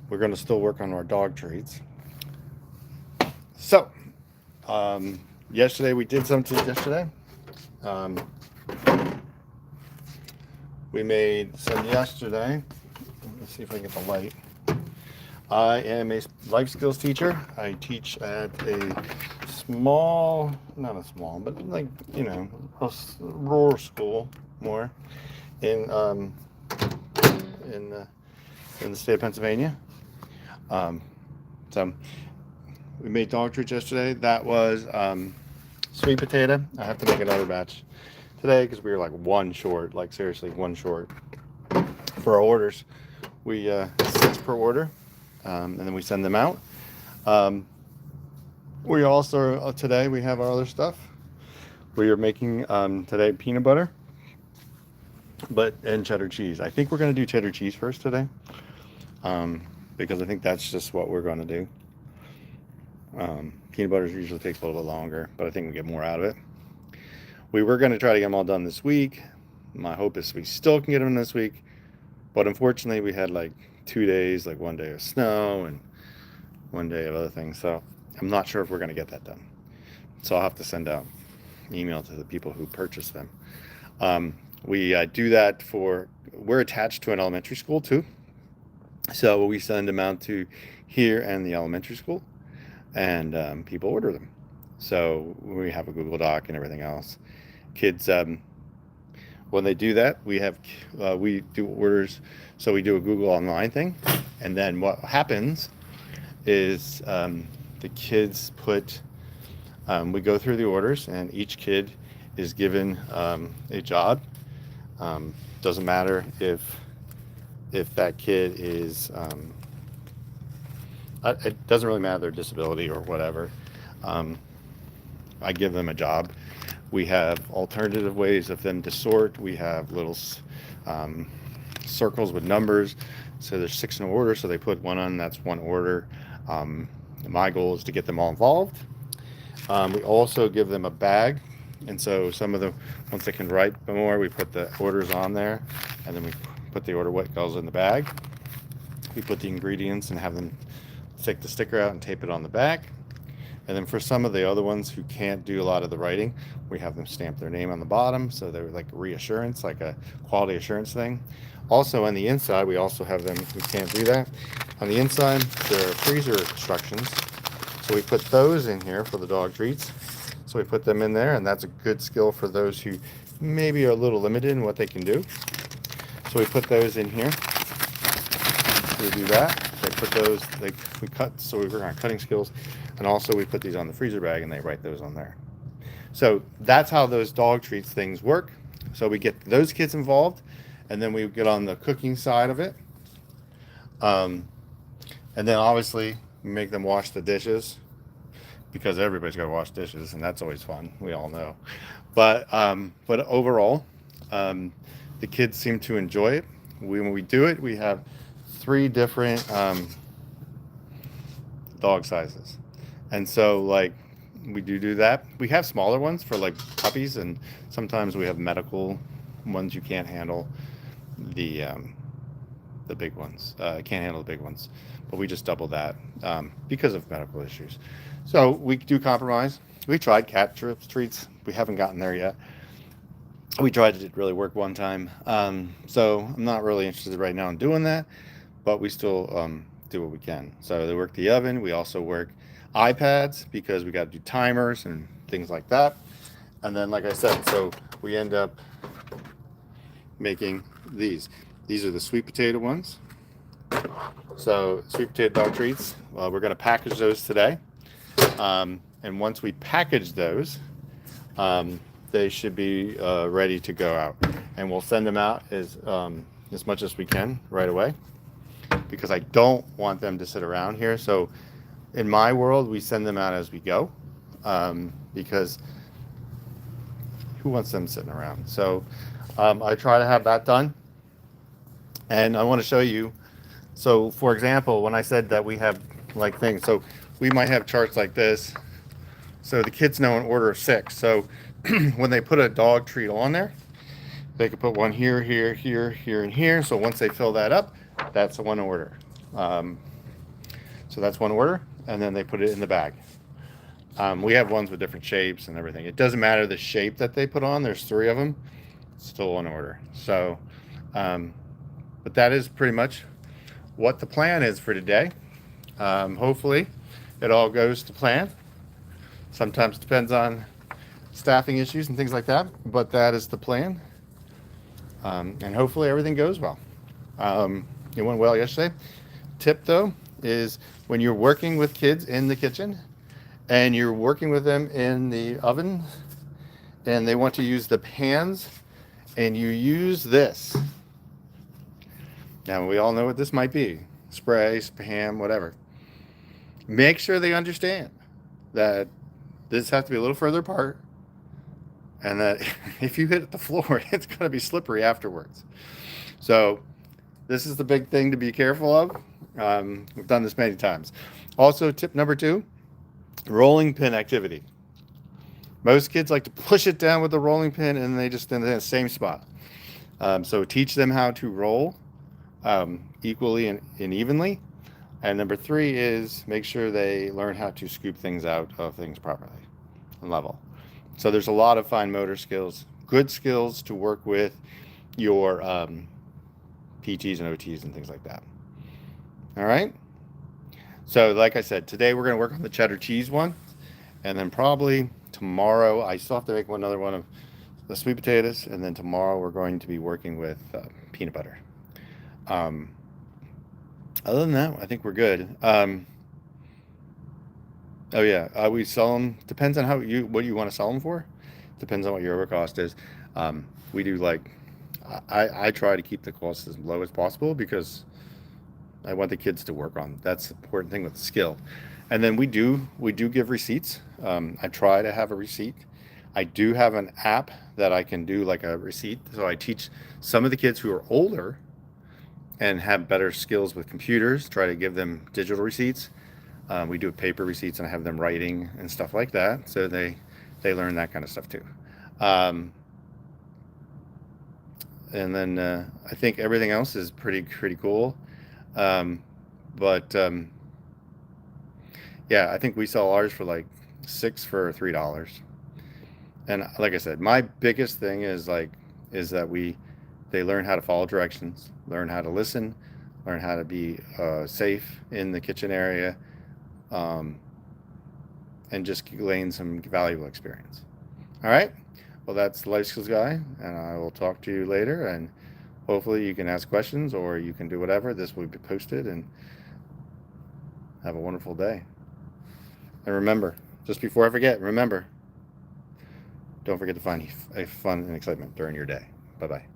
we're going to still work on our dog treats. So, yesterday we did something yesterday. Um, we made some yesterday. Let's see if I get the light. I am a life skills teacher. I teach at a small, not a small, but like, a rural school more in in uh, in the state of Pennsylvania. Um, so we made dog treats yesterday. That was sweet potato. I have to make another batch today because we were like one short, like seriously one short for our orders. We 6 per order, and then we send them out. Um, we also today we have our other stuff. We are making today peanut butter, and cheddar cheese. I think we're going to do cheddar cheese first today, because I think that's just what we're going to do. Peanut butter usually takes a little bit longer, but I think we get more out of it. We were going to try to get them all done this week. My hope is we still can get them this week, but unfortunately we had like 2 days, like one day of snow and one day of other things. So I'm not sure if we're going to get that done. So I'll have to send out an email to the people who purchased them. We do that we're attached to an elementary school too. So we send them out to here and the elementary school, and people order them. So we have a Google Doc and everything else. Kids, when they do that, we do orders. So we do a Google Online thing, and then what happens is the kids we go through the orders, and each kid is given a job. Doesn't matter if that kid is it doesn't really matter their disability or whatever. I give them a job. We have alternative ways of them to sort. We have little circles with numbers. So there's 6 in order, so they put one on, that's one order. My goal is to get them all involved. We also give them a bag, and so some of them, once they can write more, we put the orders on there, and then we put the order what goes in the bag. We put the ingredients and have them take the sticker out and tape it on the back. And then for some of the other ones who can't do a lot of the writing, we have them stamp their name on the bottom, so they're like reassurance, like a quality assurance thing. Also on the inside, we also have them who can't do that. On the inside, there are freezer instructions. So we put those in here for the dog treats. So we put them in there, and that's a good skill for those who maybe are a little limited in what they can do. So we put those in here. We do that. They put those, we cut, so we work on cutting skills. And also we put these on the freezer bag, and they write those on there. So that's how those dog treats things work. So we get those kids involved, and then we get on the cooking side of it. And then obviously we make them wash the dishes, because everybody's got to wash dishes, and that's always fun. We all know. But overall, the kids seem to enjoy it. When we do it, we have 3 different dog sizes. And so, like, we do that. We have smaller ones for, like, puppies, and sometimes we have medical ones you can't handle the big ones. Can't handle the big ones. But we just double that because of medical issues. So we do compromise. We tried cat treats. We haven't gotten there yet. We tried to really work one time. So I'm not really interested right now in doing that, but we still do what we can. So they work the oven. We also work iPads because we got to do timers and things like that. And then, like I said, so we end up making these. These are the sweet potato ones. So sweet potato dog treats. Well, we're going to package those today. And once we package those, they should be ready to go out. And we'll send them out as much as we can right away, because I don't want them to sit around here. So in my world, we send them out as we go, because who wants them sitting around? So I try to have that done. And I want to show you. So for example, when I said that we have like things, so we might have charts like this. So the kids know an order of 6. So when they put a dog treat on there, they could put one here, here, here, here, and here. So once they fill that up, that's one order. So that's one order, and then they put it in the bag. We have ones with different shapes and everything. It doesn't matter the shape that they put on. There's 3 of them. It's still one order. So, but that is pretty much what the plan is for today. Hopefully, it all goes to plan. Sometimes it depends on staffing issues and things like that, but that is the plan. And hopefully everything goes well. It went well yesterday. Tip though is when you're working with kids in the kitchen and you're working with them in the oven and they want to use the pans and you use this. Now we all know what this might be. Spray, spam, whatever. Make sure they understand that this has to be a little further apart and that if you hit the floor, it's going to be slippery afterwards. So this is the big thing to be careful of. We've done this many times. Also, tip number 2, rolling pin activity. Most kids like to push it down with the rolling pin and they just in the same spot. So teach them how to roll equally and evenly. And number 3 is make sure they learn how to scoop things out of things properly and level. So there's a lot of fine motor skills, good skills to work with your PTs and OTs and things like that. All right. So like I said, today we're going to work on the cheddar cheese one. And then probably tomorrow, I still have to make another one of the sweet potatoes. And then tomorrow we're going to be working with peanut butter. Other than that, I think we're good. Oh yeah, we sell them. Depends on what you want to sell them for. Depends on what your order cost is. We do like, I try to keep the cost as low as possible because I want the kids to work on. That's the important thing with the skill. And then we do give receipts. I try to have a receipt. I do have an app that I can do like a receipt. So I teach some of the kids who are older and have better skills with computers, try to give them digital receipts. We do paper receipts and I have them writing and stuff like that. So they learn that kind of stuff too. And then I think everything else is pretty cool. Yeah, I think we sell ours for like 6 for $3. And like I said, my biggest thing is that they learn how to follow directions, learn how to listen, learn how to be safe in the kitchen area, and just gain some valuable experience. All right. Well, that's the Life Skills Guy, and I will talk to you later. And hopefully you can ask questions or you can do whatever. This will be posted, and have a wonderful day. And remember, just before I forget, don't forget to find fun and excitement during your day. Bye-bye.